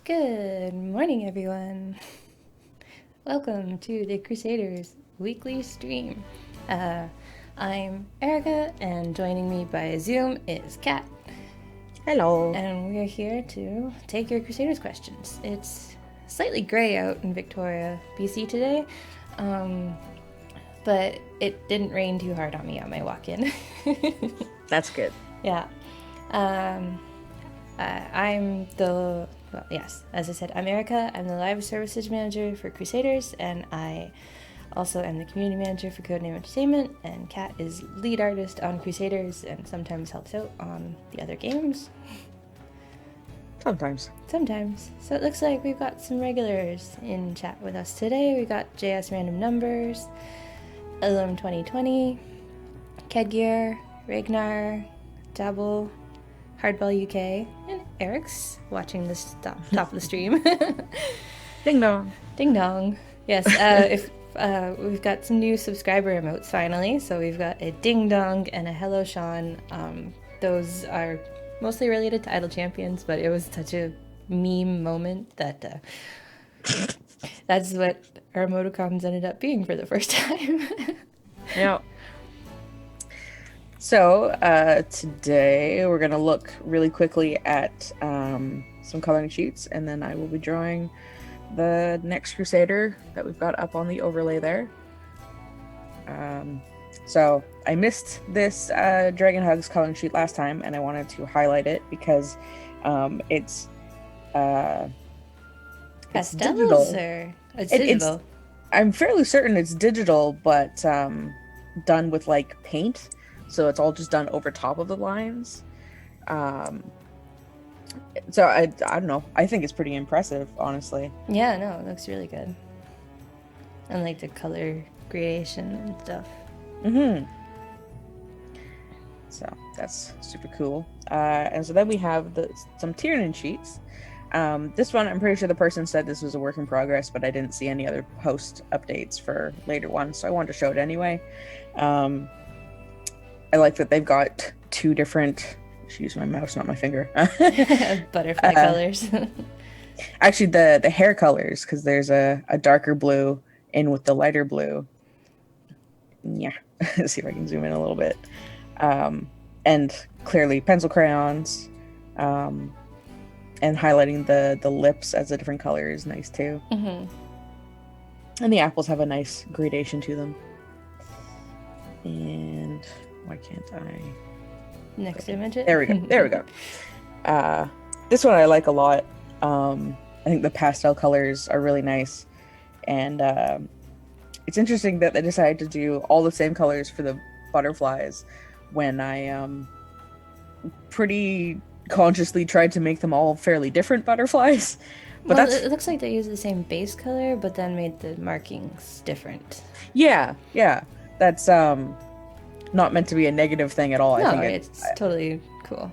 Good morning, everyone. Welcome to the Crusaders weekly stream. I'm Erika, and joining me by Zoom is Kat. Hello. And we're here to take your Crusaders questions. It's slightly gray out in Victoria, BC today, but it didn't rain too hard on me on my walk-in. That's good. Yeah. As I said, I'm Erika. I'm the live services manager for Crusaders, and I also am the community manager for Codename Entertainment, and Kat is lead artist on Crusaders and sometimes helps out on the other games. Sometimes. So it looks like we've got some regulars in chat with us today. We got JS Random Numbers, Ilum 2020, Kedgear, Ragnar, Dabble, Hardball UK, and Eric's watching this top of the stream. Ding dong. Ding dong. Yes, we've got some new subscriber emotes finally. So we've got a ding dong and a hello Sean. Those are mostly related to Idle Champions, but it was such a meme moment that that's what our emoticons ended up being for the first time. Yeah. So today we're going to look really quickly at some coloring sheets, and then I will be drawing the next Crusader that we've got up on the overlay there. So I missed this Dragon Hugs coloring sheet last time, and I wanted to highlight it because it's Pastels or it's digital? I'm fairly certain it's digital, but done with like paint. So it's all just done over top of the lines. So I don't know. I think it's pretty impressive, honestly. Yeah, no, it looks really good. And like the color gradation and stuff. Mm-hmm. So that's super cool. And so then we have some Tiernan sheets. This one, I'm pretty sure the person said this was a work in progress, but I didn't see any other post updates for later ones, so I wanted to show it anyway. I like that they've got two different, use my mouse, not my finger. Butterfly colors. Actually, the hair colors, because there's a darker blue in with the lighter blue. Yeah, let's see if I can zoom in a little bit. And clearly pencil crayons, and highlighting the lips as a different color is nice too. Mm-hmm. And the apples have a nice gradation to them. And why can't I? Next image. There we go. There we go. This one I like a lot. I think the pastel colors are really nice. And it's interesting that they decided to do all the same colors for the butterflies when I pretty consciously tried to make them all fairly different butterflies. But it looks like they used the same base color, but then made the markings different. Yeah. That's not meant to be a negative thing at all. No, I think it's totally cool.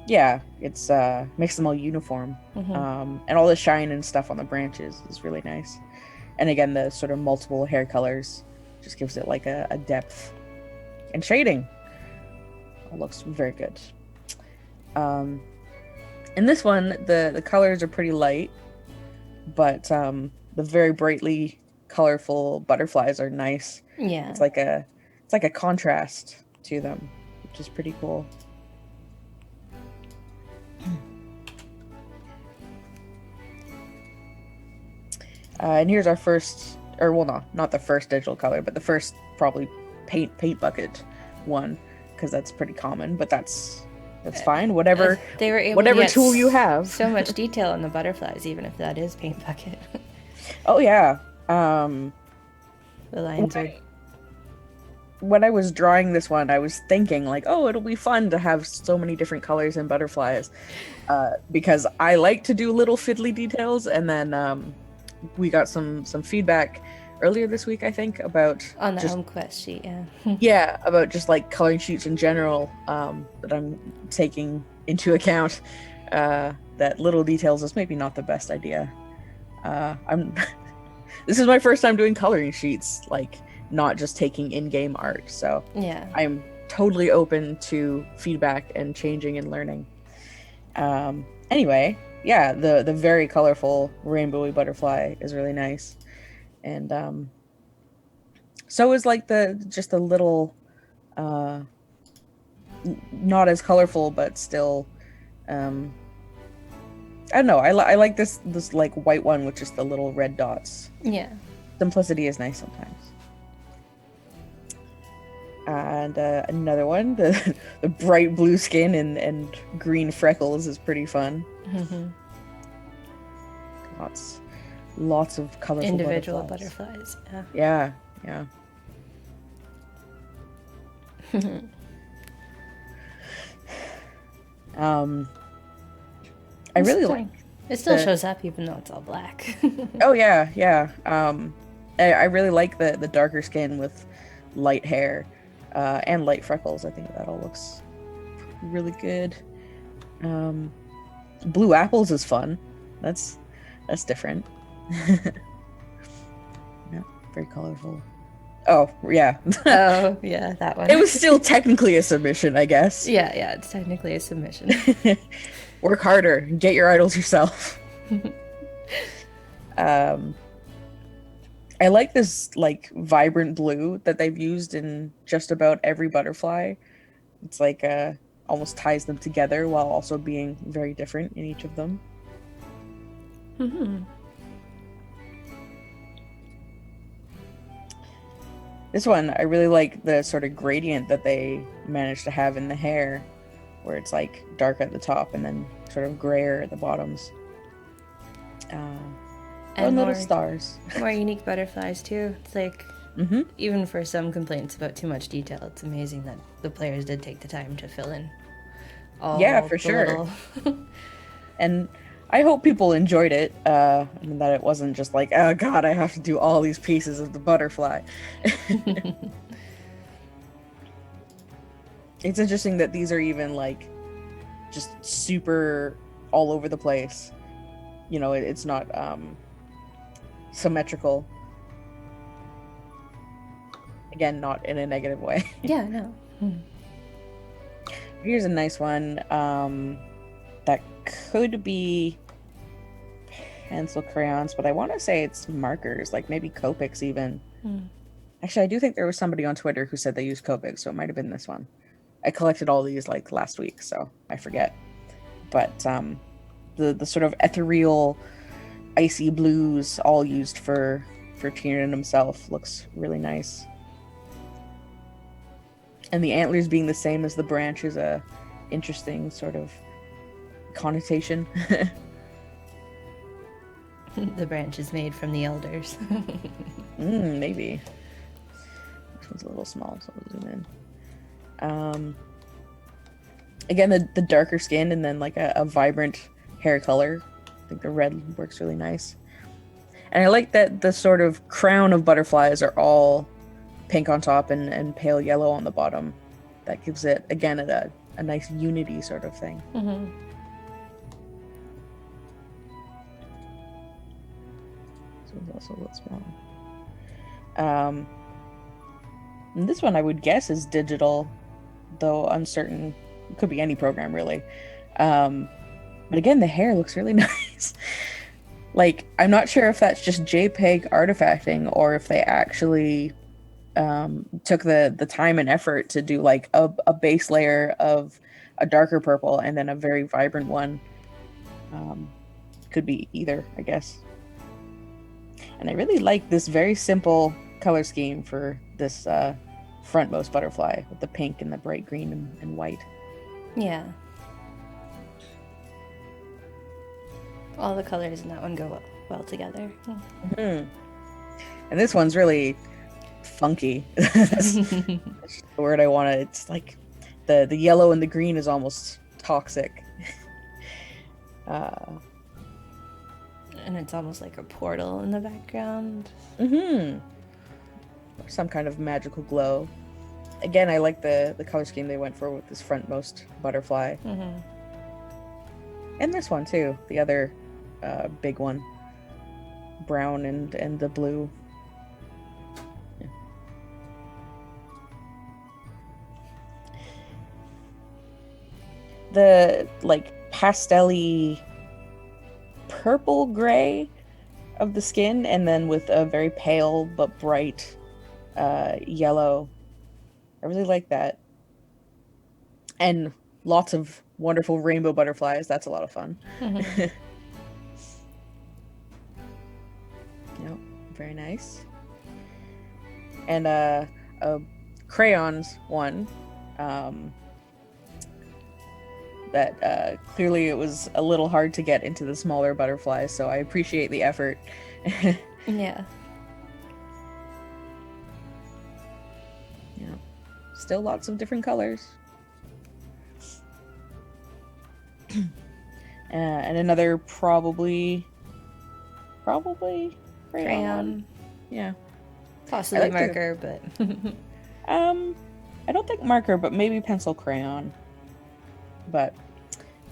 Yeah, it's makes them all uniform. Mm-hmm. And all the shine and stuff on the branches is really nice. And again, the sort of multiple hair colors just gives it like a depth and shading. It looks very good. In this one, the colors are pretty light, but the very brightly colorful butterflies are nice. Yeah, it's like a contrast to them, which is pretty cool. And here's our first, or well, no, not the first digital color, but the first probably paint bucket one, because that's pretty common. But that's fine. Whatever they were able whatever to get tool you have. So much detail in the butterflies, even if that is paint bucket. Oh yeah. The lines are. When I was drawing this one, I was thinking like, oh, it'll be fun to have so many different colors in butterflies, because I like to do little fiddly details. And then we got some feedback earlier this week, I think, about on the home quest sheet. Yeah, about just like coloring sheets in general, that I'm taking into account, that little details is maybe not the best idea. This is my first time doing coloring sheets, like not just taking in-game art, so yeah, I'm totally open to feedback and changing and learning. Anyway, yeah, the very colorful rainbowy butterfly is really nice, and so is like the little uh not as colorful but still um I don't know. I like this like white one with just the little red dots. Yeah. Simplicity is nice sometimes. And another one, the bright blue skin and green freckles is pretty fun. Mm-hmm. Lots of colorful Individual butterflies. Yeah. Yeah. I really like. It still shows up even though it's all black. Oh yeah. I really like the darker skin with light hair, and light freckles. I think that all looks really good. Blue apples is fun. That's different. Yeah, very colorful. Oh yeah. Oh yeah, that one. It was still technically a submission, I guess. Yeah, it's technically a submission. Work harder. Get your idols yourself. I like this like vibrant blue that they've used in just about every butterfly. It's like almost ties them together while also being very different in each of them. Mm-hmm. This one, I really like the sort of gradient that they managed to have in the hair, where it's like dark at the top and then sort of grayer at the bottoms. And little stars. More unique butterflies too. It's like, even for some complaints about too much detail, it's amazing that the players did take the time to fill in all for sure. And I hope people enjoyed it, and that it wasn't just like, oh god, I have to do all these pieces of the butterfly. It's interesting that these are even like just super all over the place. You know, it's not symmetrical. Again, not in a negative way. Yeah, no. Here's a nice one that could be pencil crayons, but I want to say it's markers, like maybe Copics even. Actually, I do think there was somebody on Twitter who said they used Copics, so it might have been this one. I collected all these like last week, so I forget. But the sort of ethereal icy blues all used for Tiernan himself looks really nice. And the antlers being the same as the branch is a interesting sort of connotation. The branch is made from the elders. Maybe. This one's a little small, so I'll zoom in. Again, the darker skin and then like a vibrant hair color. I think the red works really nice. And I like that the sort of crown of butterflies are all pink on top and pale yellow on the bottom. That gives it, again, a nice unity sort of thing. So it's also a little small. And this one I would guess is digital, though uncertain. It could be any program, really. But again, the hair looks really nice. Like, I'm not sure if that's just JPEG artifacting or if they actually took the time and effort to do like a base layer of a darker purple and then a very vibrant one. Could be either, I guess. And I really like this very simple color scheme for this frontmost butterfly with the pink and the bright green and white. Yeah. All the colors in that one go well together. And this one's really funky. That's the word I want to. It's like the yellow and the green is almost toxic. And it's almost like a portal in the background. Some kind of magical glow. Again, I like the color scheme they went for with this frontmost butterfly. And this one too, the other big one. Brown and the blue. Yeah. The like pastel-y purple gray of the skin, and then with a very pale but bright yellow. I really like that. And lots of wonderful rainbow butterflies. That's a lot of fun. Mm-hmm. Yep, very nice. And a crayons one. That clearly it was a little hard to get into the smaller butterflies, so I appreciate the effort. Yeah. Yeah. Still lots of different colors. And another probably crayon. Yeah. Possibly marker, but I don't think marker, but maybe pencil crayon. But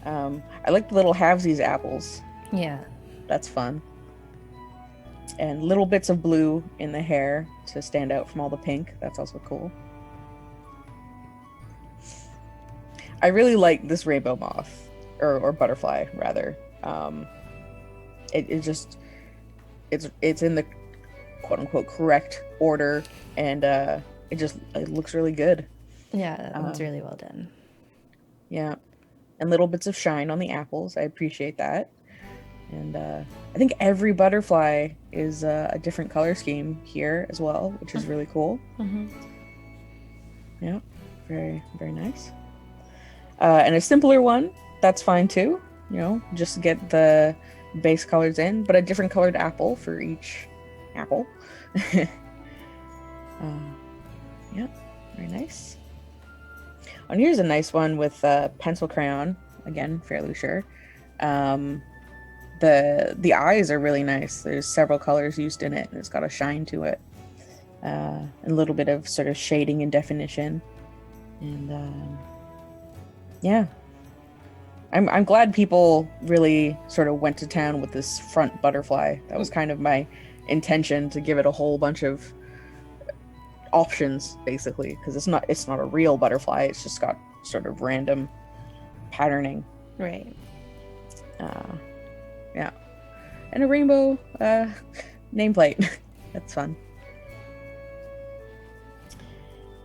I like the little halvesies apples. Yeah. That's fun. And little bits of blue in the hair to stand out from all the pink. That's also cool. I really like this rainbow moth, or butterfly rather. It's in the quote unquote correct order, and it looks really good. Yeah, that one's really well done. Yeah, and little bits of shine on the apples. I appreciate that. And I think every butterfly is a different color scheme here as well, which is really cool. Mm-hmm. Yeah, very, very nice. And a simpler one, that's fine too. You know, just get the base colors in, but a different colored apple for each apple. Yeah, very nice. And here's a nice one with pencil crayon. Again, fairly sure. The eyes are really nice. There's several colors used in it, and it's got a shine to it. And a little bit of sort of shading and definition. And yeah. I'm glad people really sort of went to town with this front butterfly. That was kind of my intention, to give it a whole bunch of options, basically, because it's not a real butterfly. It's just got sort of random patterning. Right. Yeah. And a rainbow nameplate. That's fun.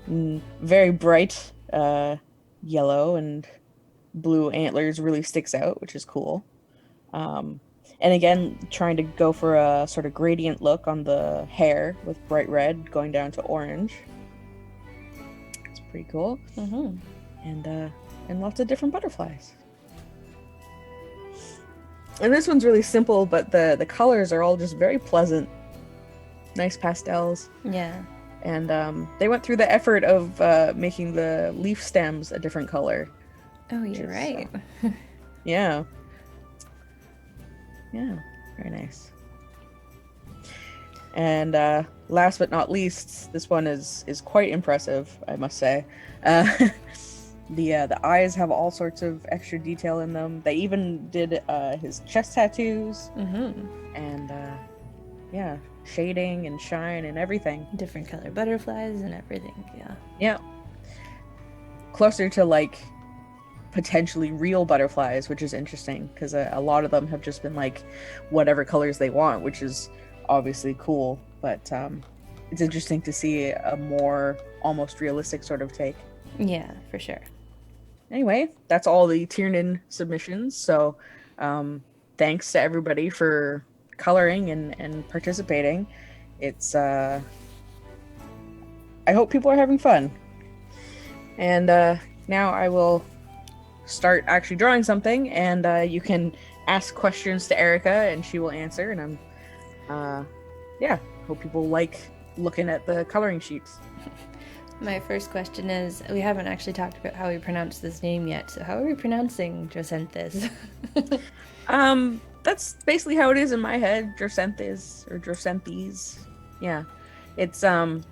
Very bright yellow and blue antlers really sticks out, which is cool. And again, trying to go for a sort of gradient look on the hair with bright red going down to orange. It's pretty cool. Mm-hmm. And lots of different butterflies. And this one's really simple, but the colors are all just very pleasant. Nice pastels. Yeah. And they went through the effort of making the leaf stems a different color. Oh, you're right. Yeah. Yeah, very nice. And last but not least, this one is quite impressive, I must say. The eyes have all sorts of extra detail in them. They even did his chest tattoos. Mm-hmm. And yeah, shading and shine and everything. Different color butterflies and everything. Yeah. Yeah. Closer to like potentially real butterflies, which is interesting because a lot of them have just been like whatever colors they want, which is obviously cool. But it's interesting to see a more almost realistic sort of take. Yeah, for sure. Anyway, that's all the Tiernan submissions. So thanks to everybody for coloring and participating. It's I hope people are having fun. And now I will start actually drawing something, and you can ask questions to Erika and she will answer. And I'm hope people like looking at the coloring sheets. My first question is, we haven't actually talked about how we pronounce this name yet, so how are we pronouncing Drosenthes? That's basically how it is in my head. Drosenthes or Drosenthes. Yeah. It's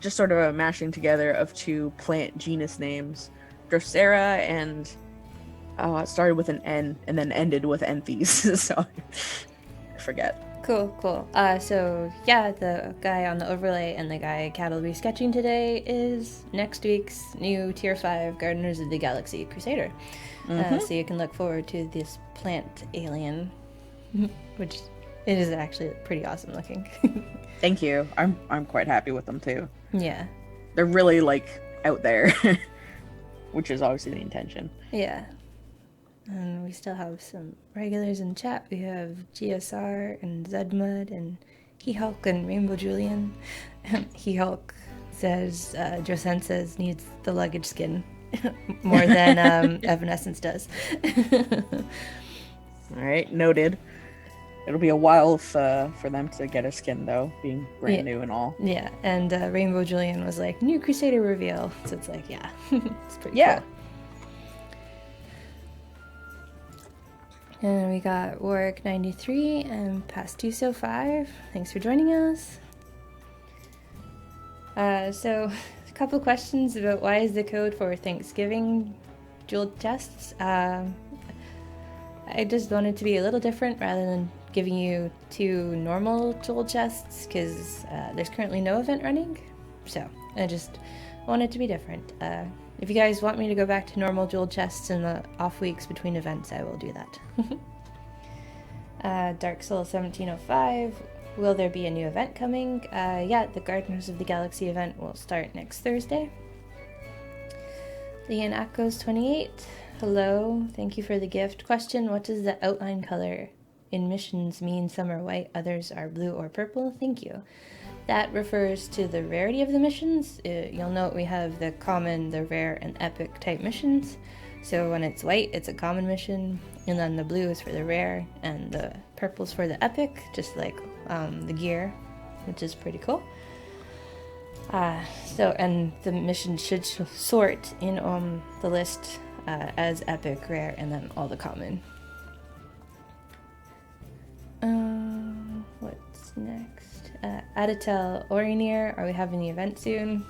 just sort of a mashing together of two plant genus names. Drosera and it started with an N and then ended with Enthes, so I forget. Cool. So yeah, the guy on the overlay and the guy Kat will be sketching today is next week's new Tier 5 Gardeners of the Galaxy Crusader. Mm-hmm. So you can look forward to this plant alien which it is actually pretty awesome looking. Thank you. I'm quite happy with them too. Yeah. They're really like out there, which is obviously the intention. Yeah. And we still have some regulars in chat. We have GSR and Zedmud and He-Hulk and Rainbow Julian. He-Hulk says Josen says needs the luggage skin more than Evanescence does. All right, noted. It'll be a while for them to get a skin, though, being brand new and all. Yeah, and Rainbow Julian was like, new Crusader reveal. So it's like, yeah, it's pretty cool. And we got Warwick 93 and Pastuso 5. Thanks for joining us. So, a couple questions about why is the code for Thanksgiving jeweled chests. I just wanted to be a little different rather than giving you 2 normal jewel chests because there's currently no event running. So I just wanted to be different. If you guys want me to go back to normal jewel chests in the off weeks between events, I will do that. Dark Soul 1705. Will there be a new event coming? Yeah, the Gardeners of the Galaxy event will start next Thursday. Leon Akos 28. Hello, thank you for the gift. Question, what does the outline color in missions mean? Some are white, others are blue or purple? Thank you. That refers to the rarity of the missions. You'll note we have the common, the rare, and epic type missions. So when it's white, it's a common mission, and then the blue is for the rare, and the purple's for the epic, just like the gear, which is pretty cool. And the mission should sort in the list as epic, rare, and then all the common. What's next? Adatel Orinir, are we having the event soon?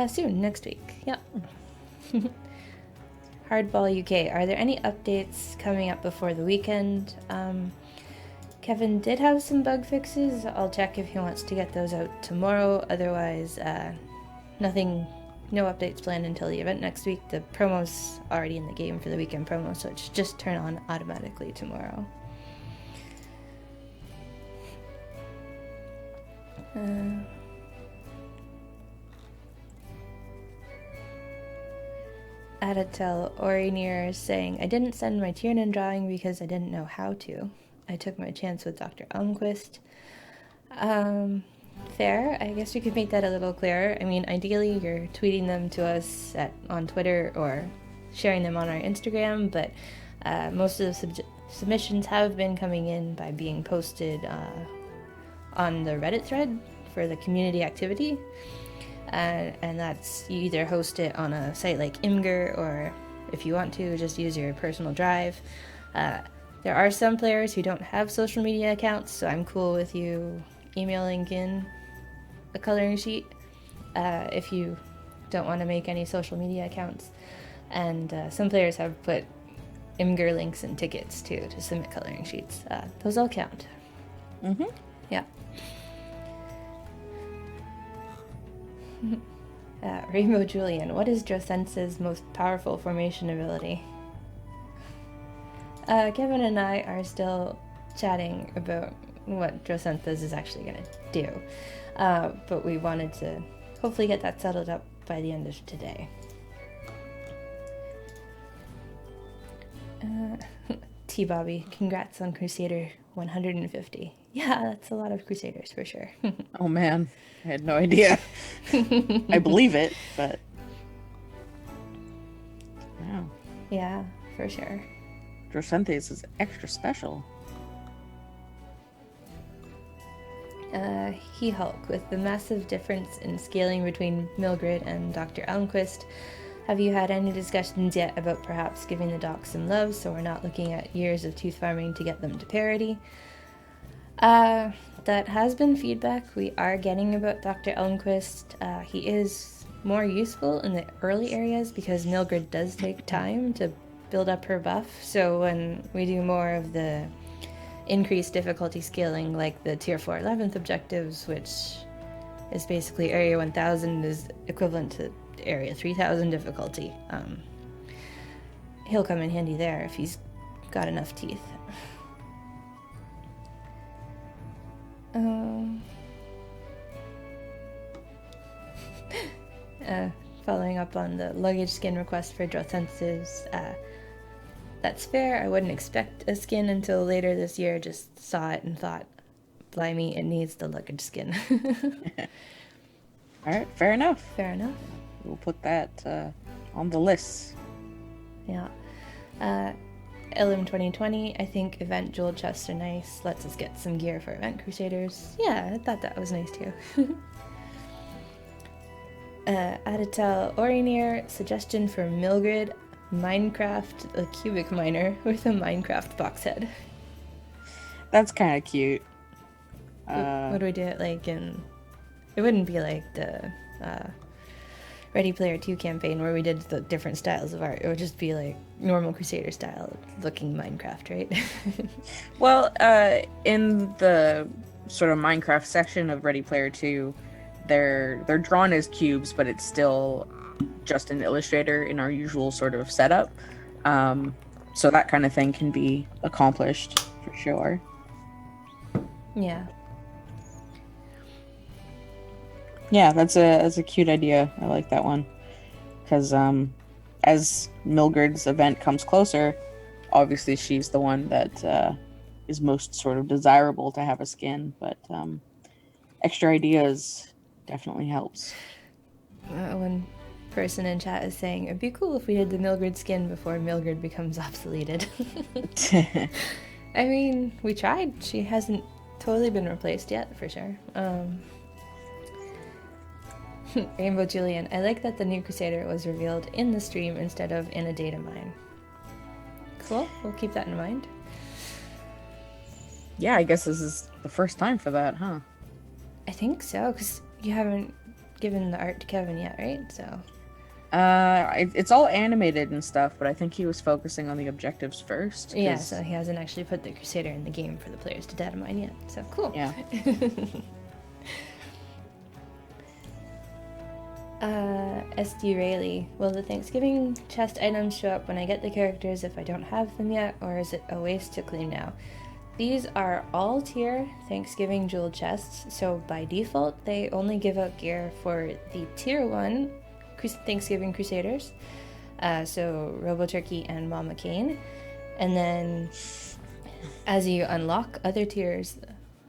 Soon, next week. Yep. Hardball UK, are there any updates coming up before the weekend? Kevin did have some bug fixes. I'll check if he wants to get those out tomorrow. Otherwise, no updates planned until the event next week. The promo's already in the game for the weekend promo, so it should just turn on automatically tomorrow. Adatel Orinir is saying, I didn't send my Tiernan drawing because I didn't know how to. I took my chance with Dr. Elmquist. Fair. I guess we could make that a little clearer. I mean, ideally, you're tweeting them to us on Twitter or sharing them on our Instagram, but most of the submissions have been coming in by being posted on the Reddit thread for the community activity. And that's, you either host it on a site like Imgur, or if you want to, just use your personal drive. There are some players who don't have social media accounts, so I'm cool with you emailing in a coloring sheet if you don't want to make any social media accounts. And some players have put Imgur links and tickets too to submit coloring sheets. Those all count. Mm-hmm. Yeah. Rainbow Julian, what is Josense's most powerful formation ability? Kevin and I are still chatting about what Josense's is actually going to do, but we wanted to hopefully get that settled up by the end of today. T-Bobby, congrats on Crusader 150. Yeah, that's a lot of Crusaders for sure. Oh man, I had no idea. I believe it, but wow. Yeah, for sure. Drocenthe's is extra special. He-Hulk, with the massive difference in scaling between Mildred and Dr. Elmquist, have you had any discussions yet about perhaps giving the docs some love so we're not looking at years of tooth farming to get them to parity? That has been feedback we are getting about Dr. Elmquist. He is more useful in the early areas because Mildred does take time to build up her buff, so when we do more of the increased difficulty scaling, like the tier 4 11th objectives, which is basically area 1000 is equivalent to area 3000 difficulty, he'll come in handy there if he's got enough teeth. Um, Following up on the luggage skin request for Drothensis, that's fair. I wouldn't expect a skin until later this year. Just saw it and thought, blimey, it needs the luggage skin. All right, fair enough. Fair enough. We'll put that on the list. Yeah. LM 2020, I think event jewel chests are nice. Lets us get some gear for event Crusaders. Yeah, I thought that was nice too. Aditel Orinir, suggestion for Milgrid, Minecraft, a cubic miner with a Minecraft box head. That's kind of cute. Would we do it like in... It wouldn't be like the Ready Player 2 campaign where we did the different styles of art. It would just be like normal Crusader style looking Minecraft, right? Well, in the sort of Minecraft section of Ready Player 2, they're drawn as cubes, but it's still just an illustrator in our usual sort of setup. So that kind of thing can be accomplished for sure. Yeah. Yeah, that's a cute idea. I like that one. Because as Milgrid's event comes closer, obviously she's the one that is most sort of desirable to have a skin, but extra ideas definitely helps. One person in chat is saying, it'd be cool if we did the Milgrid skin before Milgrid becomes obsoleted. I mean, we tried. She hasn't totally been replaced yet, for sure. Rainbow Julian, I like that the new Crusader was revealed in the stream instead of in a data mine. Cool, we'll keep that in mind. Yeah, I guess this is the first time for that, huh? I think so, because you haven't given the art to Kevin yet, right? So. It's all animated and stuff, but I think he was focusing on the objectives first. Yeah, so he hasn't actually put the Crusader in the game for the players to data mine yet. So cool. Yeah. SD Rayleigh, will the Thanksgiving chest items show up when I get the characters if I don't have them yet, or is it a waste to claim now? These are all tier Thanksgiving jewel chests, so by default they only give out gear for the tier 1 Thanksgiving Crusaders, so Robo Turkey and Mama Cane, and then as you unlock other tiers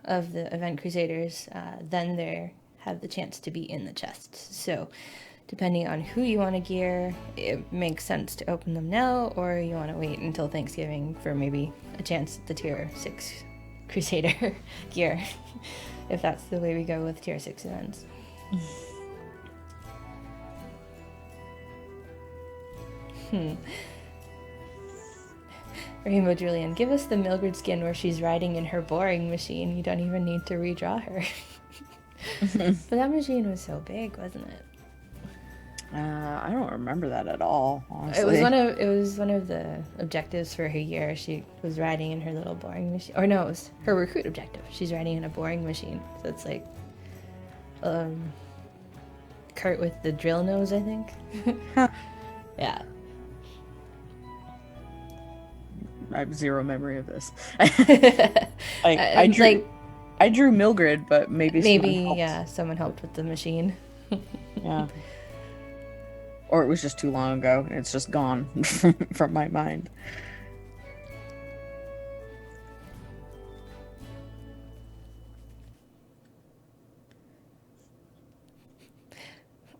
of the event Crusaders, then they have the chance to be in the chests. So depending on who you want to gear, it makes sense to open them now, or you want to wait until Thanksgiving for maybe a chance at the tier 6 Crusader gear, if that's the way we go with tier 6 events. Rainbow Julian, give us the Milgrid skin where she's riding in her boring machine. You don't even need to redraw her. But that machine was so big, wasn't it? I don't remember that at all, honestly. It was one of the objectives for her year. She was riding in her little boring machine. Or no, it was her recruit objective. She's riding in a boring machine. So it's like cart with the drill nose, I think. Yeah. I have zero memory of this. I drew Milgrid, but maybe someone helped with the machine. Yeah. Or it was just too long ago and it's just gone from my mind.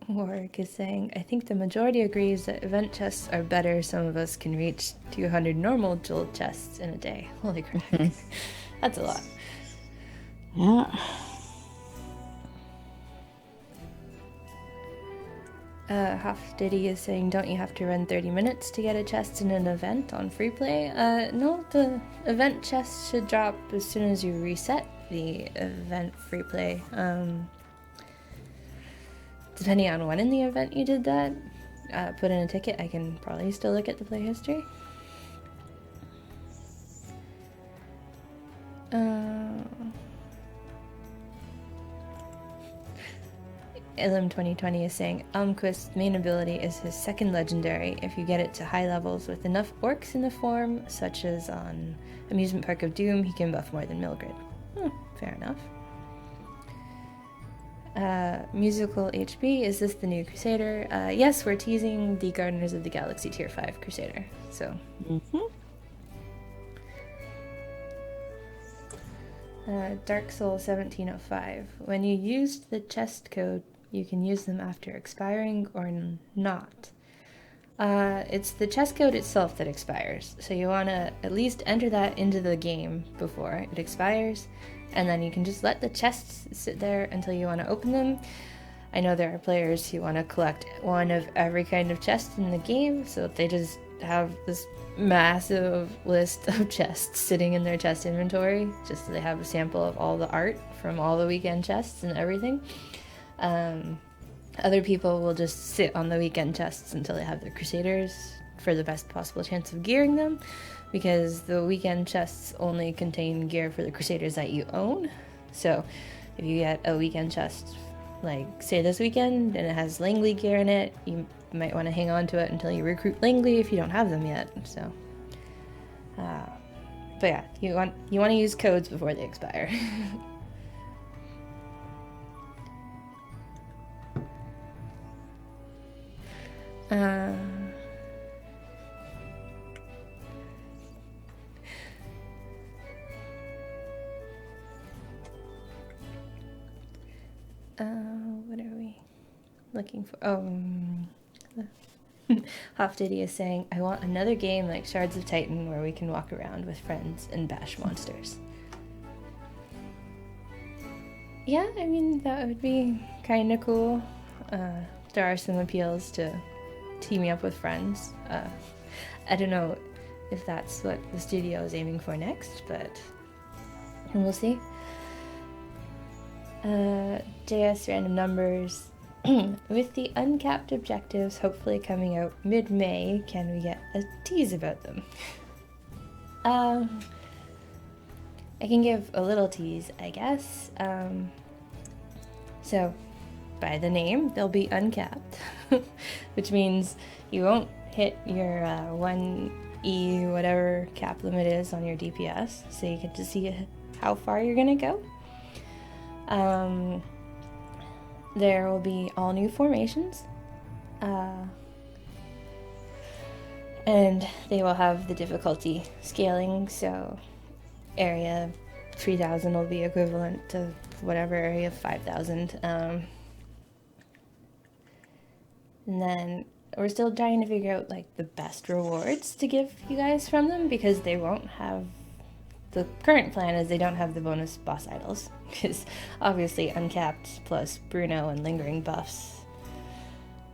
Warwick is saying, I think the majority agrees that event chests are better. Some of us can reach 200 normal jewel chests in a day. Holy crap. That's a lot. Yeah. Half Diddy is saying, don't you have to run 30 minutes to get a chest in an event on free play? No, the event chest should drop as soon as you reset the event free play. Depending on when in the event you did that, put in a ticket, I can probably still look at the play history. Ilum 2020 is saying, Almquist's main ability is his second legendary. If you get it to high levels with enough orcs in the form, such as on Amusement Park of Doom, he can buff more than Milgrid. Fair enough. Musical HB, is this the new Crusader? Yes, we're teasing the Gardeners of the Galaxy Tier 5 Crusader. So. Dark Soul 1705. When you used the chest code, you can use them after expiring or not. It's the chest code itself that expires, so you want to at least enter that into the game before it expires, and then you can just let the chests sit there until you want to open them. I know there are players who want to collect one of every kind of chest in the game, so they just have this massive list of chests sitting in their chest inventory, just so they have a sample of all the art from all the weekend chests and everything. Other people will just sit on the weekend chests until they have their Crusaders for the best possible chance of gearing them, because the weekend chests only contain gear for the Crusaders that you own. So if you get a weekend chest, like say this weekend, and it has Langley gear in it, you might want to hang on to it until you recruit Langley if you don't have them yet. So, but yeah, you want to use codes before they expire. What are we looking for? Hoff Diddy is saying, I want another game like Shards of Titan where we can walk around with friends and bash monsters. Yeah, I mean, that would be kind of cool. There are some appeals to teaming up with friends. I don't know if that's what the studio is aiming for next, but we'll see. JS Random Numbers. With the uncapped objectives hopefully coming out mid-May, can we get a tease about them? I can give a little tease, I guess. So, by the name, they'll be uncapped, which means you won't hit your 1E whatever cap limit is on your DPS, so you get to see how far you're gonna go. There will be all new formations, and they will have the difficulty scaling, so area 3000 will be equivalent to whatever area 5000. And then we're still trying to figure out like the best rewards to give you guys from them, because they won't have, the current plan is they don't have the bonus boss idols, because obviously uncapped plus Bruno and lingering buffs,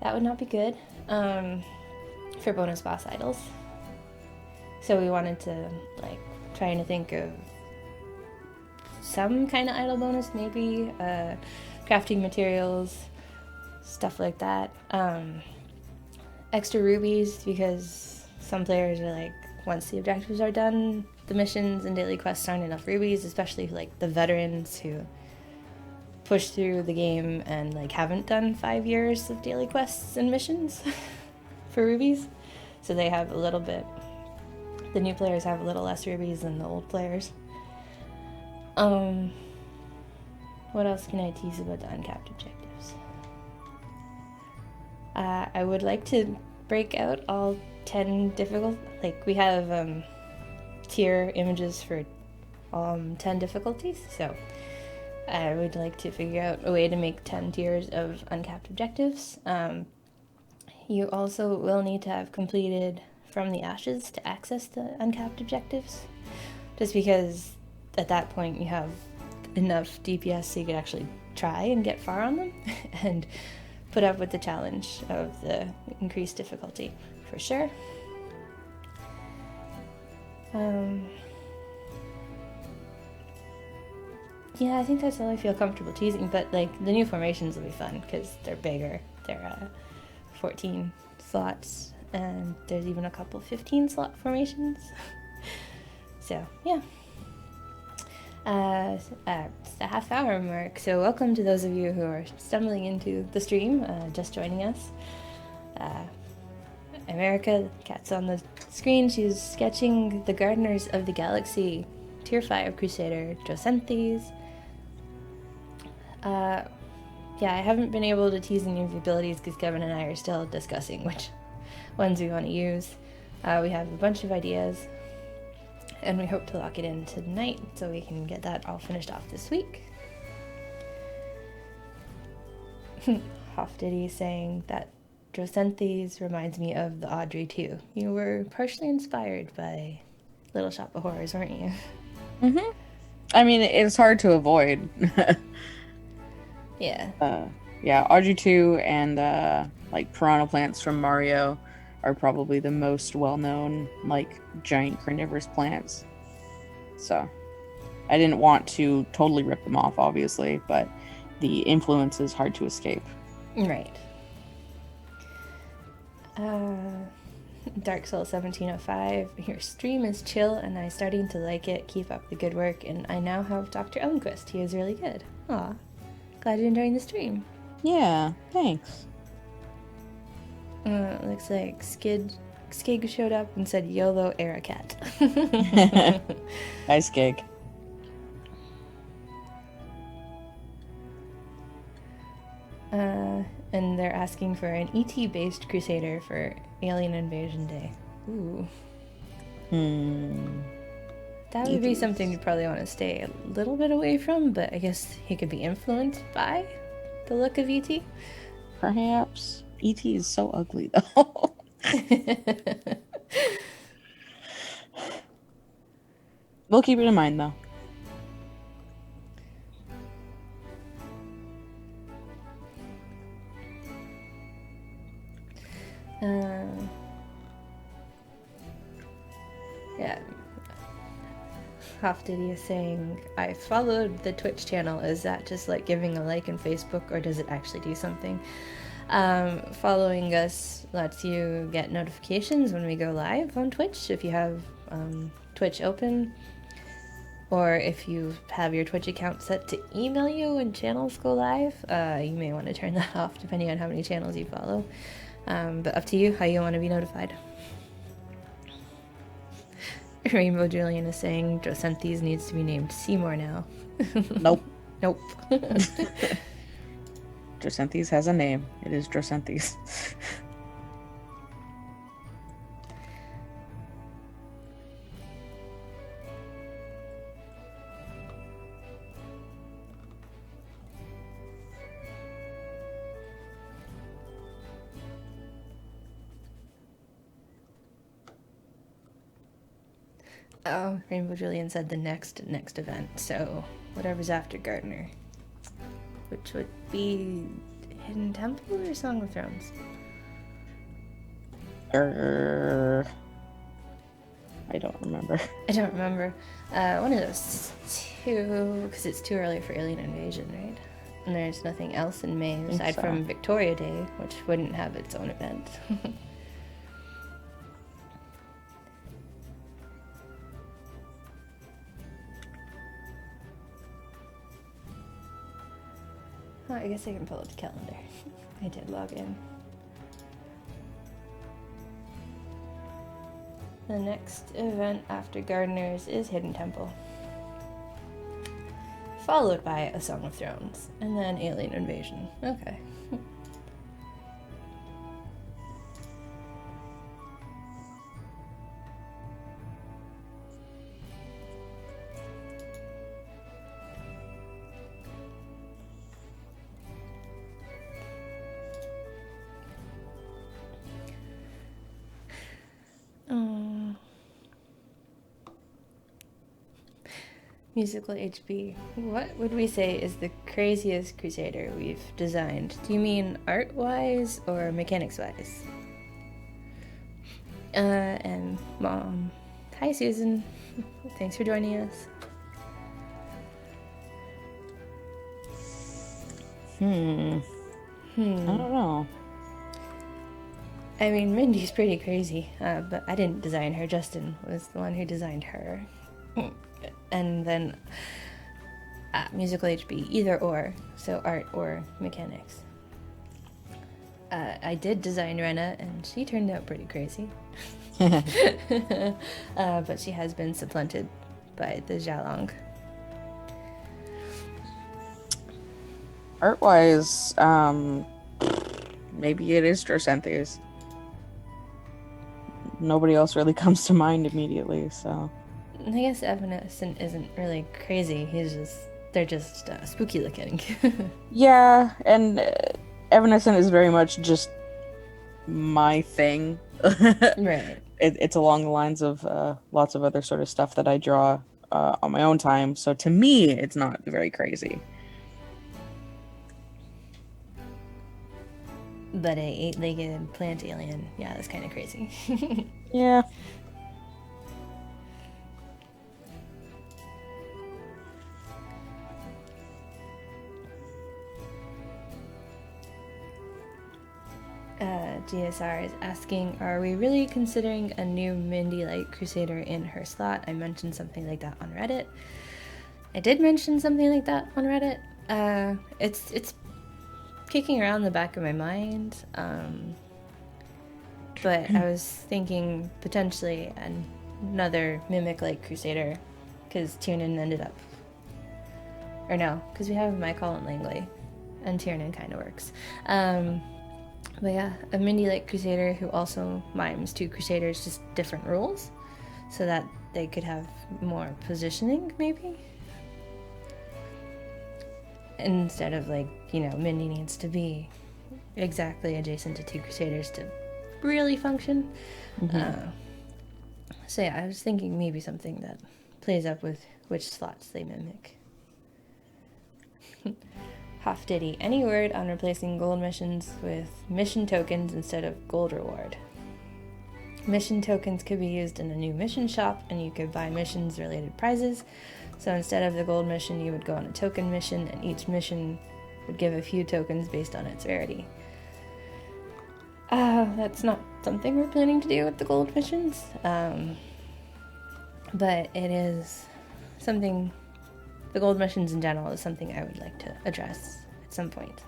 that would not be good for bonus boss idols. So we wanted to like trying to think of some kind of idol bonus, maybe crafting materials, stuff like that. Extra rubies, because some players are like, once the objectives are done, the missions and daily quests aren't enough rubies, especially like the veterans who push through the game and like haven't done 5 years of daily quests and missions for rubies. So they have a little bit, the new players have a little less rubies than the old players. What else can I tease about the uncapped objectives? I would like to break out all 10 difficult, like we have tier images for 10 difficulties, so I would like to figure out a way to make 10 tiers of uncapped objectives. You also will need to have completed From the Ashes to access the uncapped objectives, just because at that point you have enough DPS so you could actually try and get far on them and put up with the challenge of the increased difficulty for sure. Yeah, I think that's all I feel comfortable teasing, but like the new formations will be fun because they're bigger. They're 14 slots, and there's even a couple 15 slot formations. So yeah. It's the half-hour mark, so welcome to those of you who are stumbling into the stream, just joining us. Erika, Kat's on the screen. She's sketching the Gardeners of the Galaxy Tier 5 Crusader Jocenthes. yeah, I haven't been able to tease any of the abilities because Kevin and I are still discussing which ones we want to use. We have a bunch of ideas, and we hope to lock it in tonight so we can get that all finished off this week. Hoff Diddy saying that Drosenthes reminds me of the Audrey too. You were partially inspired by Little Shop of Horrors, weren't you? Mm-hmm. I mean, it's hard to avoid. Yeah. Yeah, Audrey and like piranha plants from Mario are probably the most well-known like giant carnivorous plants. So I didn't want to totally rip them off, obviously, but the influence is hard to escape. Right. Dark Soul 1705. Your stream is chill and I'm starting to like it. Keep up the good work. And I now have Dr. Elmquist. He is really good. Aw. Glad you're enjoying the stream. Yeah, thanks. Looks like Skig showed up and said YOLO Erika Kat. Nice gig. And they're asking for an ET-based Crusader for Alien Invasion Day. Ooh. That would be something you'd probably want to stay a little bit away from, but I guess he could be influenced by the look of ET. Perhaps. ET is so ugly, though. We'll keep it in mind, though. Yeah. Hoff Diddy is saying, I followed the Twitch channel. Is that just like giving a like in Facebook, or does it actually do something? Following us lets you get notifications when we go live on Twitch if you have Twitch open, or if you have your Twitch account set to email you when channels go live. You may want to turn that off depending on how many channels you follow, but up to you how you want to be notified. Rainbow Julian is saying Drosenthes needs to be named Seymour now. Nope. Nope. Drosenthes has a name. It is Drosenthes. Oh, Rainbow Julian said the next event, so whatever's after Gardner. Which would be Hidden Temple or Song of Thrones? I don't remember. One of those two, because it's too early for Alien Invasion, right? And there's nothing else in May aside from Victoria Day, which wouldn't have its own event. Oh, I guess I can pull up the calendar. I did log in. The next event after Gardeners is Hidden Temple, followed by A Song of Thrones, and then Alien Invasion. Okay. Musical HB. What would we say is the craziest Crusader we've designed? Do you mean art-wise or mechanics-wise? And Mom. Hi, Susan. Thanks for joining us. I don't know. I mean, Mindy's pretty crazy, but I didn't design her. Justin was the one who designed her. And then musical HB, either or, so art or mechanics. I did design Rena, and she turned out pretty crazy. But she has been supplanted by the Xiaolong. Art-wise, maybe it is Drosanthes. Nobody else really comes to mind immediately, so. I guess Evanescent isn't really crazy. They're just spooky looking. Yeah, and Evanescent is very much just my thing. Right. It's along the lines of lots of other sort of stuff that I draw on my own time. So to me, it's not very crazy. But a 8-legged plant alien, yeah, that's kind of crazy. Yeah. GSR is asking, are we really considering a new Mindy Light Crusader in her slot? I mentioned something like that on Reddit. I did mention something like that on Reddit. It's kicking around the back of my mind. But I was thinking potentially another Mimic-like Crusader, because Tiernan ended up... Or no, because we have Michael and Langley, and Tiernan kind of works. But yeah, a Mindy-like Crusader who also mimes 2 Crusaders, just different rules, so that they could have more positioning, maybe? Instead of, like, you know, Mindy needs to be exactly adjacent to 2 Crusaders to really function. Mm-hmm. So yeah, I was thinking maybe something that plays up with which slots they mimic. Hoff Diddy, any word on replacing gold missions with mission tokens instead of gold reward? Mission tokens could be used in a new mission shop, and you could buy missions related prizes. So instead of the gold mission, you would go on a token mission, and each mission would give a few tokens based on its rarity. That's not something we're planning to do with the gold missions, but it is something. The gold missions in general is something I would like to address at some point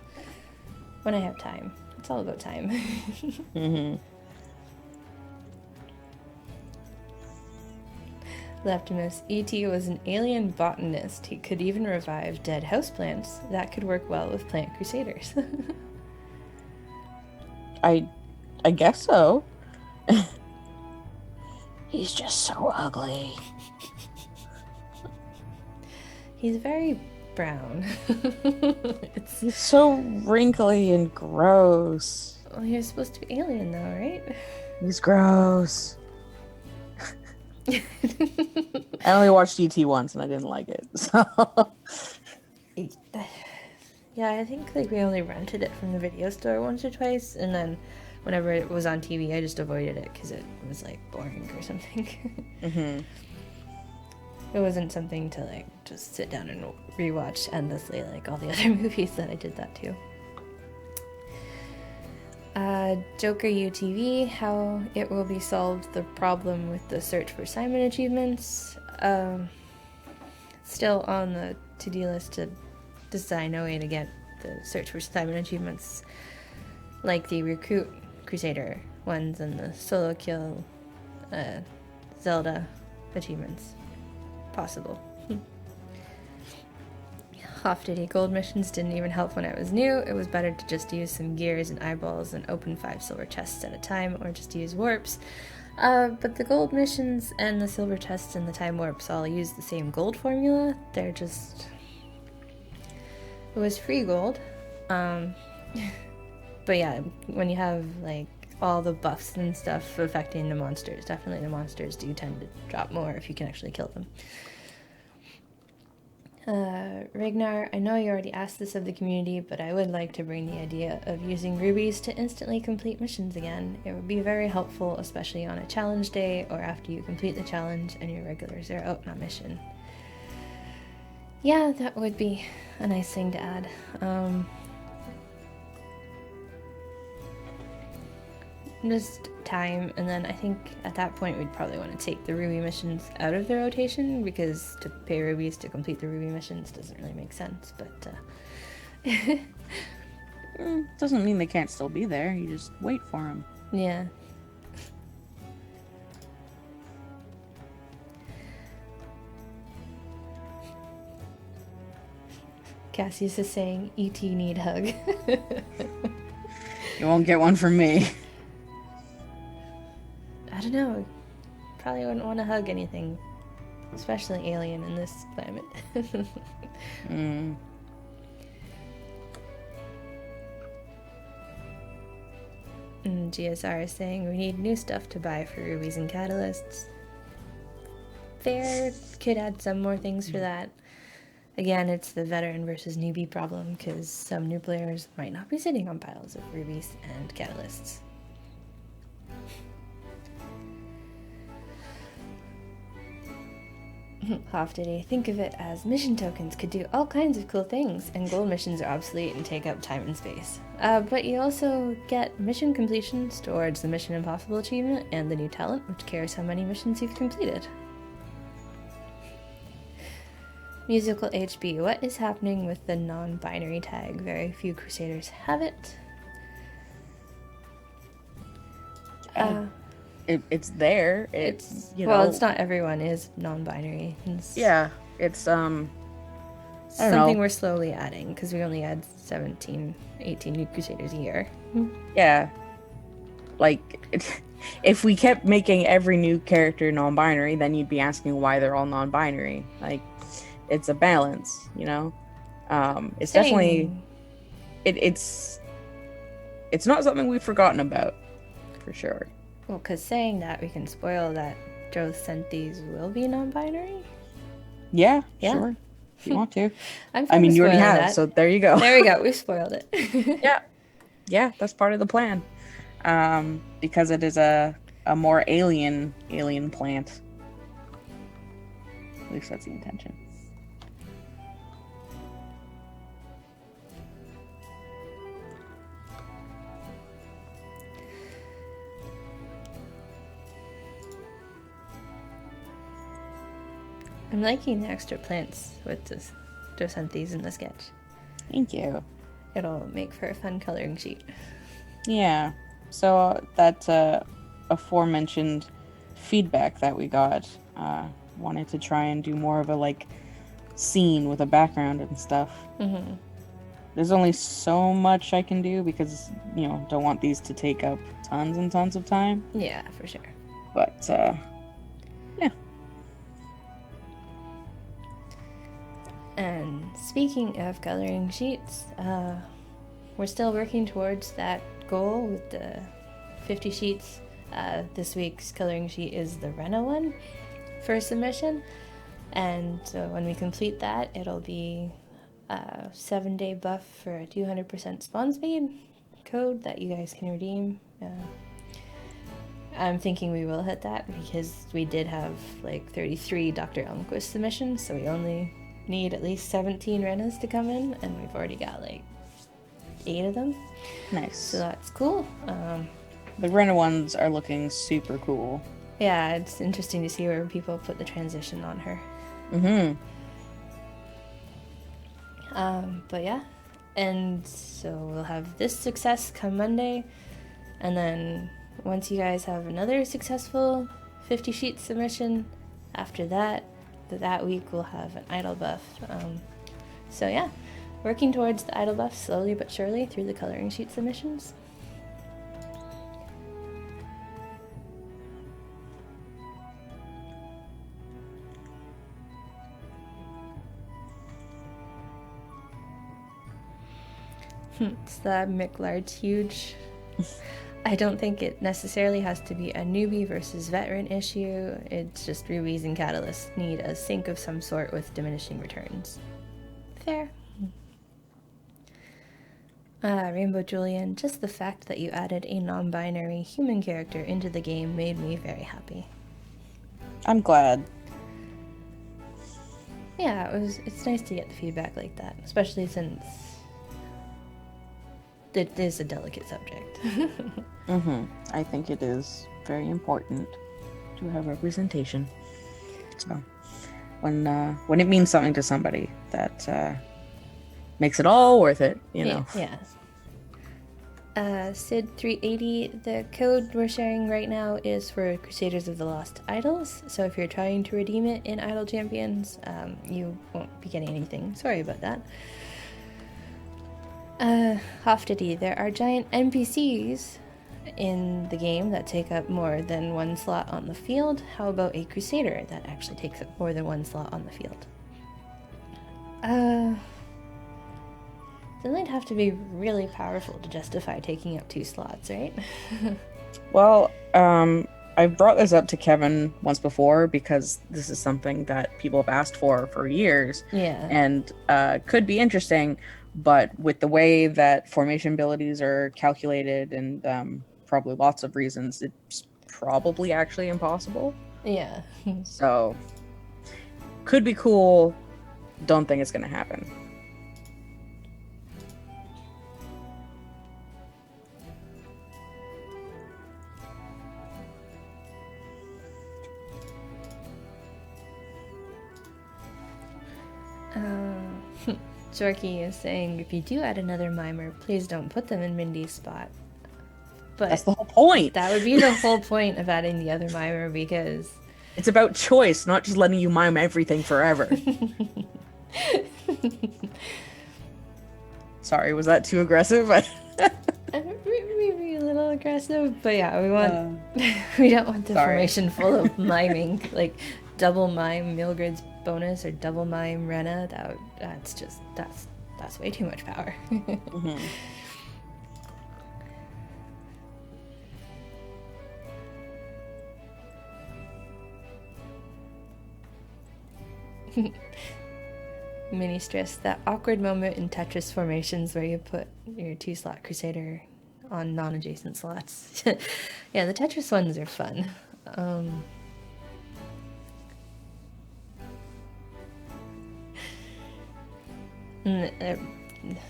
when I have time. It's all about time. Mm-hmm. Leptimus, E.T. was an alien botanist. He could even revive dead houseplants. That could work well with Plant Crusaders. I guess so. He's just so ugly. He's very brown. He's so wrinkly and gross. Well, he was supposed to be alien, though, right? He's gross. I only watched ET once and I didn't like it. So yeah, I think like we only rented it from the video store once or twice, and then whenever it was on TV, I just avoided it because it was like boring or something. Mm-hmm. It wasn't something to like just sit down and rewatch endlessly like all the other movies that I did that too. Joker UTV, how it will be solved the problem with the search for Simon achievements. Still on the to-do list to design a way to get the search for Simon achievements like the Recruit Crusader ones and the Solo Kill Zelda achievements possible. Hoff-Diddy gold missions didn't even help when I was new. It was better to just use some gears and eyeballs and open 5 silver chests at a time, or just use warps. But the gold missions and the silver chests and the time warps all use the same gold formula. They're just... It was free gold. But yeah, when you have like all the buffs and stuff affecting the monsters, definitely the monsters do tend to drop more if you can actually kill them. Ragnar, I know you already asked this of the community, but I would like to bring the idea of using rubies to instantly complete missions again. It would be very helpful, especially on a challenge day or after you complete the challenge and your regulars are out on a mission. Yeah, that would be a nice thing to add. Just time, and then I think at that point we'd probably want to take the ruby missions out of the rotation, because to pay rubies to complete the ruby missions doesn't really make sense, but doesn't mean they can't still be there. You just wait for them. yeah. Cassius is saying, E.T. need hug. You won't get one from me. I don't know. Probably wouldn't want to hug anything, especially alien in this climate. And GSR is saying we need new stuff to buy for rubies and catalysts. Fair could add some more things for that. Again, it's the veteran versus newbie problem because some new players might not be sitting on piles of rubies and catalysts. Hoftity, think of it as mission tokens could do all kinds of cool things, and gold missions are obsolete and take up time and space. But you also get mission completions towards the Mission Impossible achievement and the new talent, which cares how many missions you've completed. Musical HB, what is happening with the non-binary tag? Very few Crusaders have it. It's there. It's it's not everyone is non-binary. It's something we're slowly adding because we only add 17, 18 new Crusaders a year. Yeah. If we kept making every new character non-binary, then you'd be asking why they're all non-binary. It's a balance, It's definitely it's not something we've forgotten about, for sure. Well, because saying that, we can spoil that Joe sent these will be non-binary. Yeah, sure. If you want to. You already have, that. So there you go. There we go. We spoiled it. Yeah, that's part of the plan. Because it is a more alien plant. At least that's the intention. I'm liking the extra plants with this Docenthes in the sketch. Thank you. It'll make for a fun coloring sheet. Yeah. So that aforementioned feedback that we got, wanted to try and do more of a scene with a background and stuff. Mm-hmm. There's only so much I can do because, don't want these to take up tons and tons of time. Yeah, for sure. But, yeah. And speaking of coloring sheets, we're still working towards that goal with the 50 sheets. This week's coloring sheet is the Rena one for submission. And so when we complete that, it'll be a 7-day buff for a 200% spawn speed code that you guys can redeem. I'm thinking we will hit that because we did have 33 Dr. Elmquist submissions, so we only need at least 17 Renas to come in, and we've already got 8 of them. Nice. So that's cool. The Rena ones are looking super cool. Yeah, it's interesting to see where people put the transition on her. Mm-hmm. But yeah, and so we'll have this success come Monday, and then once you guys have another successful 50 sheet submission, after that week we'll have an idol buff. So yeah, working towards the idol buff slowly but surely through the coloring sheet submissions. It's the McLarge huge. I don't think it necessarily has to be a newbie versus veteran issue. It's just rubies and catalysts need a sync of some sort with diminishing returns. Fair. Rainbow Julian, just the fact that you added a non-binary human character into the game made me very happy. I'm glad. Yeah, it's nice to get the feedback like that, especially since it is a delicate subject. I think it is very important to have representation. So when it means something to somebody, that makes it all worth it, Yeah. Sid 380, the code we're sharing right now is for Crusaders of the Lost Idols, so if you're trying to redeem it in Idol Champions, you won't be getting anything. Sorry about that. Hoftity, there are giant NPCs in the game that take up more than one slot on the field. How about a Crusader that actually takes up more than one slot on the field? Doesn't it have to be really powerful to justify taking up 2 slots, right? Well, I brought this up to Kevin once before because this is something that people have asked for years. Yeah. And could be interesting, but with the way that formation abilities are calculated and probably lots of reasons, it's probably actually impossible. Yeah. So, could be cool. Don't think it's going to happen. Zorky is saying, if you do add another mimer, please don't put them in Mindy's spot. But that's the whole point. That would be the whole point of adding the other mimer, because it's about choice, not just letting you mime everything forever. Sorry, was that too aggressive? Maybe a little aggressive, but yeah, we want we don't want the formation full of miming, like double mime Mildred's bonus or double mime Rena. That's way too much power. Mm-hmm. Mini stress, that awkward moment in Tetris formations where you put your 2-slot Crusader on non-adjacent slots. Yeah, the Tetris ones are fun.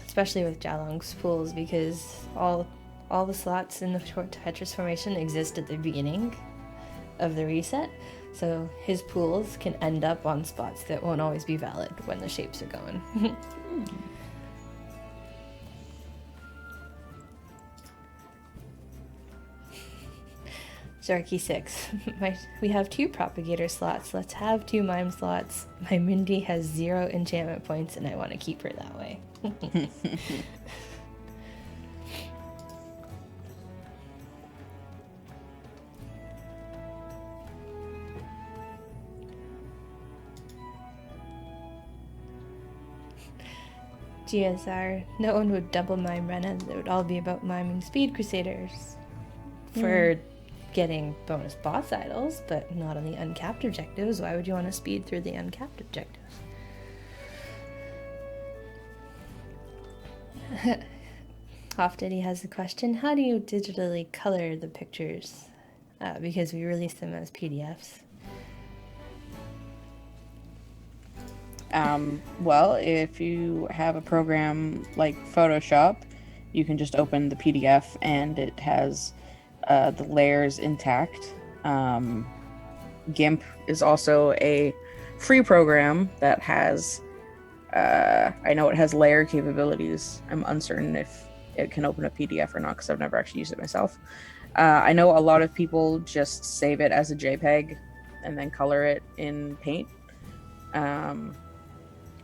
Especially with Jalong's pools, because all the slots in the Tetris formation exist at the beginning of the reset, so his pools can end up on spots that won't always be valid when the shapes are going. Zarky 6. We have 2 propagator slots. Let's have 2 mime slots. My Mindy has 0 enchantment points and I want to keep her that way. GSR, no one would double mime Rena. It would all be about miming Speed Crusaders for getting bonus boss idols, but not on the uncapped objectives. Why would you want to speed through the uncapped objectives? Hoftity has a question. How do you digitally color the pictures? Because we release them as PDFs. Well, if you have a program like Photoshop, you can just open the PDF and it has the layers intact. GIMP is also a free program that has, I know it has layer capabilities. I'm uncertain if it can open a PDF or not because I've never actually used it myself. I know a lot of people just save it as a JPEG and then color it in Paint.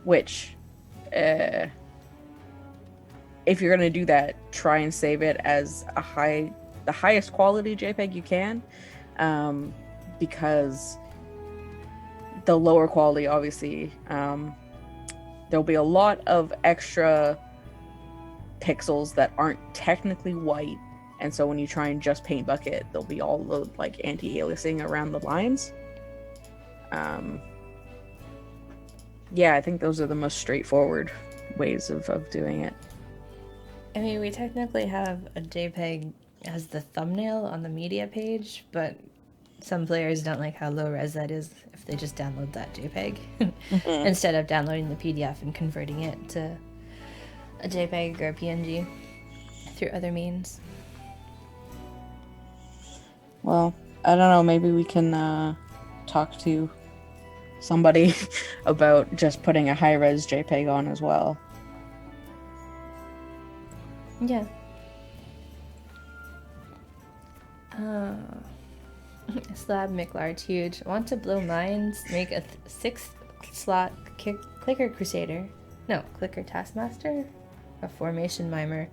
Which, if you're going to do that, try and save it as the highest quality JPEG you can, because the lower quality, obviously, there'll be a lot of extra pixels that aren't technically white, and so when you try and just paint bucket, there'll be all the like anti-aliasing around the lines. Yeah, I think those are the most straightforward ways of doing it. I mean, we technically have a JPEG as the thumbnail on the media page, but some players don't like how low res that is if they just download that JPEG instead of downloading the PDF and converting it to a JPEG or a PNG through other means. Well, I don't know, maybe we can talk to somebody about just putting a high-res JPEG on as well. Yeah. Slab McLarge huge. Want to blow minds? Make a 6-slot clicker Crusader. No, clicker Taskmaster? a formation mimer.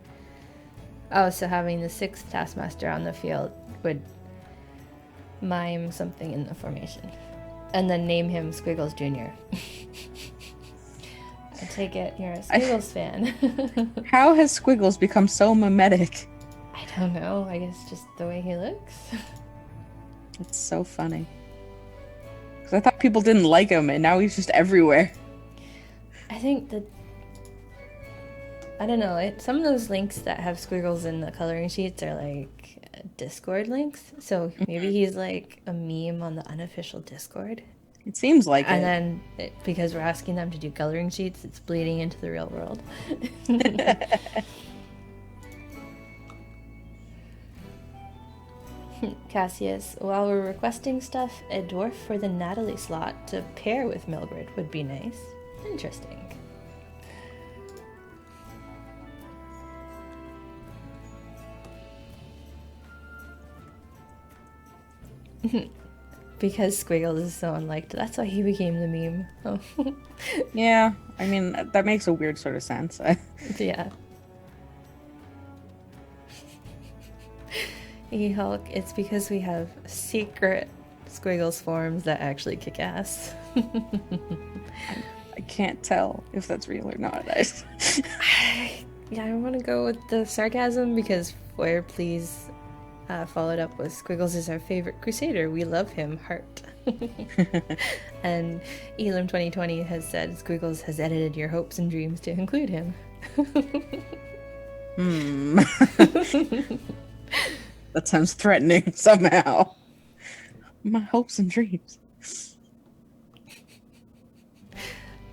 Oh, so having the 6th Taskmaster on the field would mime something in the formation. And then name him Squiggles Jr. I take it you're a Squiggles fan. How has Squiggles become so mimetic? I don't know. I guess just the way he looks. It's so funny. Because I thought people didn't like him, and now he's just everywhere. I think that... I don't know. Some of those links that have squiggles in the coloring sheets are like Discord links. So maybe he's like a meme on the unofficial Discord. It seems like it. And then, because we're asking them to do coloring sheets, it's bleeding into the real world. Cassius, while we're requesting stuff, a dwarf for the Natalie slot to pair with Mildred would be nice. Interesting. Because Squiggles is so unliked, that's why he became the meme. Oh. Yeah, I mean, that makes a weird sort of sense. Yeah. E-Hulk, it's because we have secret Squiggles forms that actually kick ass. I can't tell if that's real or not. Yeah, I want to go with the sarcasm because Foyer Please followed up with Squiggles is our favorite Crusader. We love him, heart. And Elam 2020 has said Squiggles has edited your hopes and dreams to include him. That sounds threatening somehow. My hopes and dreams.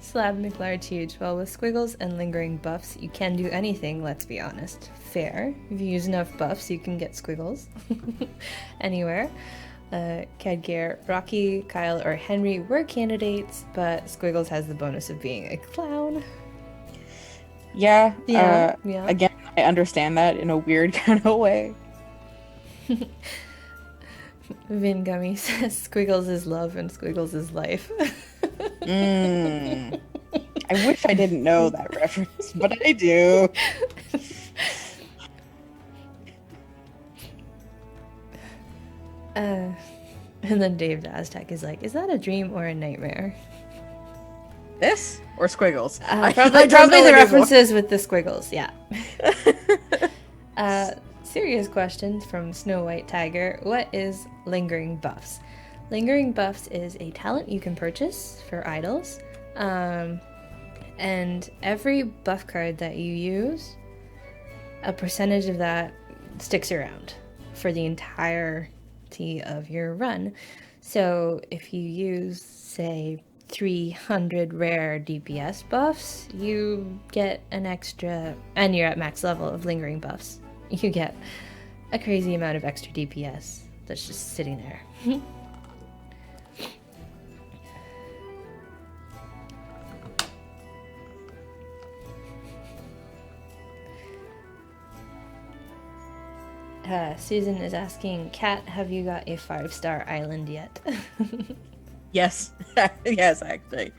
Slab McLarge Huge. Well, with Squiggles and lingering buffs, you can do anything, let's be honest. Fair. If you use enough buffs, you can get Squiggles. Anywhere. Cadgear, Rocky, Kyle, or Henry were candidates, but Squiggles has the bonus of being a clown. Yeah. Yeah. Again, I understand that in a weird kind of way. Vin Gummy says Squiggles is love and Squiggles is life. I wish I didn't know that reference, but I do. And then Dave the Aztec is like, is that a dream or a nightmare? This or Squiggles? Probably the references with the Squiggles, yeah. Serious questions from Snow White Tiger. What is Lingering Buffs? Lingering Buffs is a talent you can purchase for idols. And every buff card that you use, a percentage of that sticks around for the entirety of your run. So if you use, say, 300 rare DPS buffs, you get an extra, and you're at max level of lingering buffs, you get a crazy amount of extra DPS that's just sitting there. Susan is asking, Kat, have you got a 5-star island yet? Yes. Yes, actually.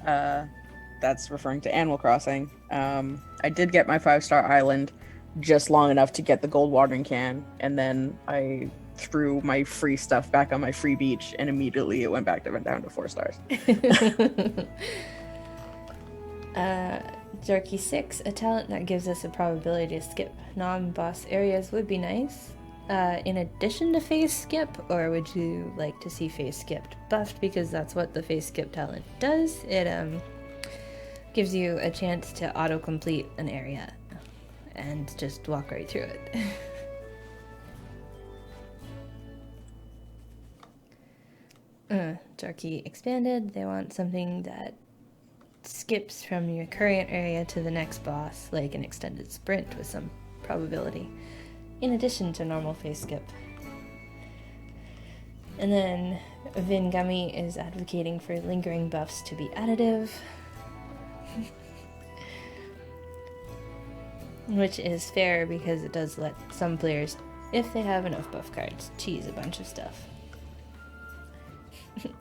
That's referring to Animal Crossing. I did get my 5-star island just long enough to get the gold watering can, and then I threw my free stuff back on my free beach, and immediately it went down to 4 stars. Jerky 6, a talent that gives us a probability to skip non-boss areas would be nice. In addition to phase skip, or would you like to see phase skipped buffed, because that's what the phase skip talent does. It gives you a chance to auto-complete an area and just walk right through it. Jerky expanded, they want something that skips from your current area to the next boss, like an extended sprint with some probability, in addition to normal phase skip. And then Vin Gummy is advocating for lingering buffs to be additive, which is fair because it does let some players, if they have enough buff cards, cheese a bunch of stuff.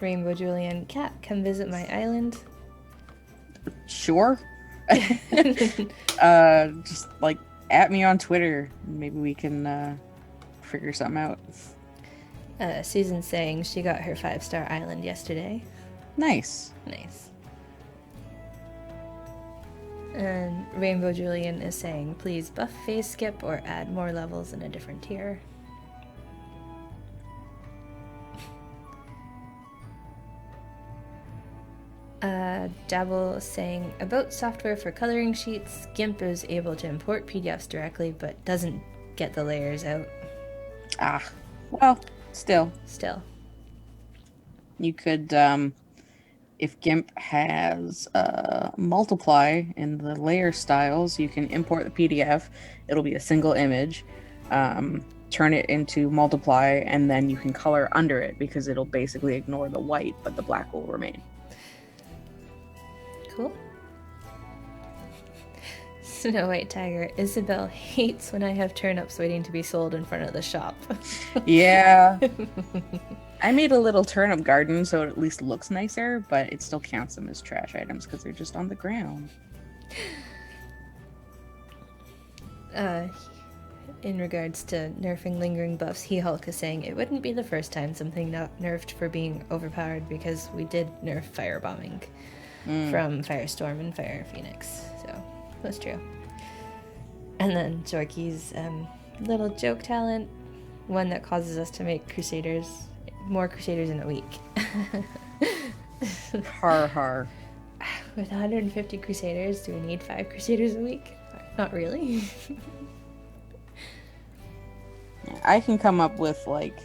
Rainbow Julian, Kat, come visit my island. Sure. Just like at me on Twitter. Maybe we can figure something out. Susan's saying she got her 5-star island yesterday. Nice. Nice. And Rainbow Julian is saying, please buff phase skip or add more levels in a different tier. Dabble is saying, about software for coloring sheets, GIMP is able to import PDFs directly, but doesn't get the layers out. Well, still. You could, if GIMP has multiply in the layer styles, you can import the PDF. It'll be a single image. Turn it into multiply, and then you can color under it because it'll basically ignore the white, but the black will remain. Cool. Snow White Tiger, Isabel hates when I have turnips waiting to be sold in front of the shop. Yeah. I made a little turnip garden so it at least looks nicer, but it still counts them as trash items because they're just on the ground. In regards to nerfing lingering buffs, He-Hulk is saying it wouldn't be the first time something not nerfed for being overpowered because we did nerf firebombing from Firestorm and Fire Phoenix, so that's true. And then Jorky's little joke talent, one that causes us to make more Crusaders in a week. Har har. With 150 Crusaders, do we need 5 Crusaders a week? Not really. I can come up with like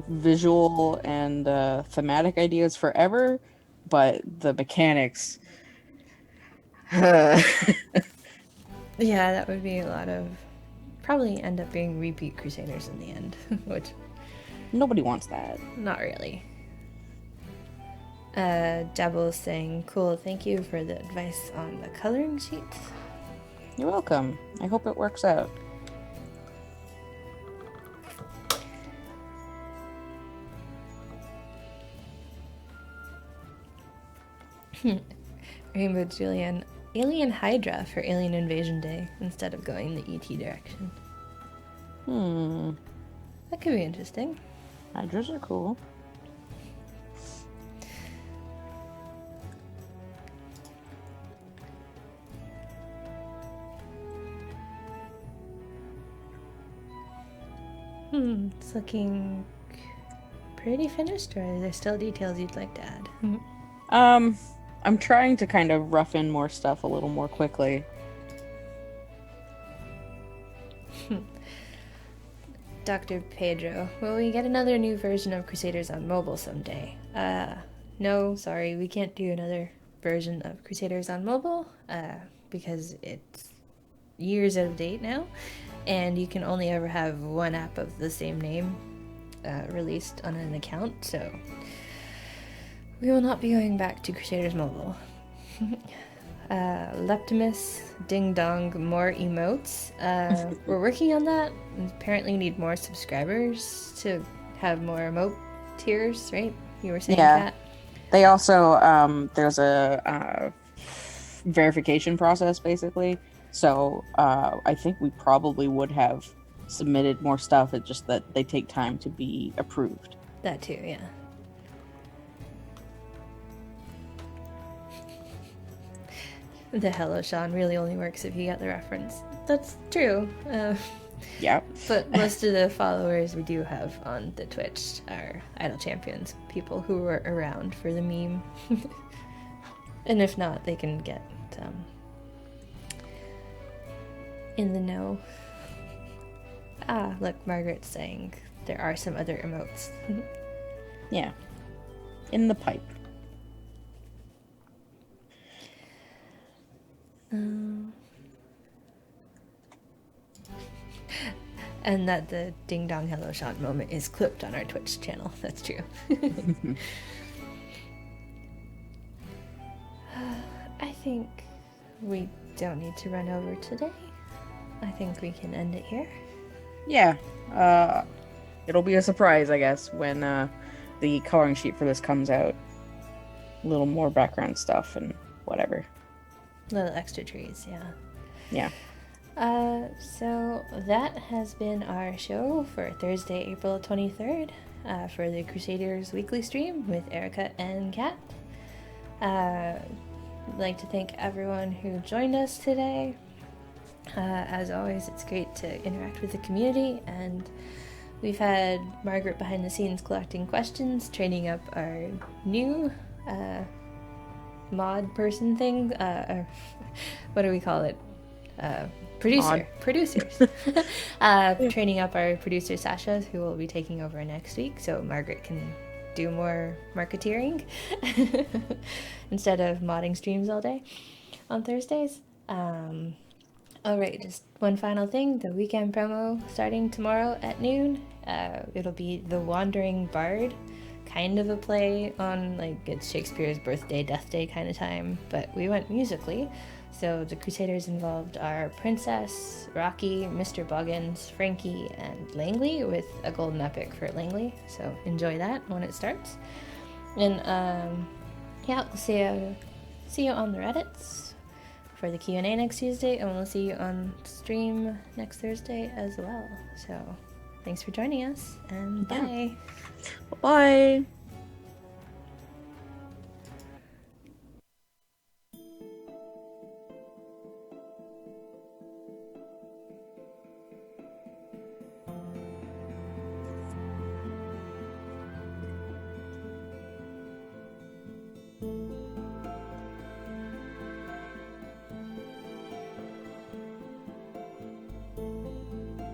visual and thematic ideas forever, but the mechanics. Yeah, that would be a lot of. Probably end up being repeat Crusaders in the end, which. Nobody wants that. Not really. Dabble is saying, cool, thank you for the advice on the coloring sheets. You're welcome. I hope it works out. Rainbow Julian, Alien Hydra for Alien Invasion Day instead of going the ET direction. That could be interesting. Hydras are cool. It's looking pretty finished, or are there still details you'd like to add? I'm trying to kind of rough in more stuff a little more quickly. Dr. Pedro, will we get another new version of Crusaders on mobile someday? No, sorry, we can't do another version of Crusaders on mobile, because it's years out of date now, and you can only ever have one app of the same name released on an account, so we will not be going back to Crusaders Mobile. Leptimus, Ding Dong, more emotes. We're working on that. Apparently we need more subscribers to have more emote tiers, right? You were saying that? They also, there's a verification process, basically. So I think we probably would have submitted more stuff. It's just that they take time to be approved. That too, yeah. The Hello Sean really only works if you get the reference. That's true. Yeah. But most of the followers we do have on the Twitch are Idle Champions, people who were around for the meme. And if not, they can get in the know. Look, Margaret's saying there are some other emotes. Yeah. In the pipe. And that the Ding Dong Hello Sean moment is clipped on our Twitch channel. That's true. I think we don't need to run over today. I think we can end it here. Yeah. It'll be a surprise, I guess, when the coloring sheet for this comes out. A little more background stuff and whatever. Little extra trees, yeah. Yeah. So that has been our show for Thursday, April 23rd, for the Crusaders weekly stream with Erika and Kat. I'd like to thank everyone who joined us today. As always, it's great to interact with the community, and we've had Margaret behind the scenes collecting questions, training up our new mod person thing. Or what do we call it? Producers. Training up our producer Sasha, who will be taking over next week, so Margaret can do more marketeering instead of modding streams all day on Thursdays. All right, just one final thing. The weekend promo starting tomorrow at noon. It'll be The Wandering Bard, kind of a play on, like, it's Shakespeare's birthday, death day kind of time, but we went musically. So the Crusaders involved are Princess, Rocky, Mr. Boggins, Frankie, and Langley, with a golden epic for Langley. So enjoy that when it starts. And yeah, we'll see you on the Reddits for the Q&A next Tuesday, and we'll see you on stream next Thursday as well. So thanks for joining us, and bye. Bye.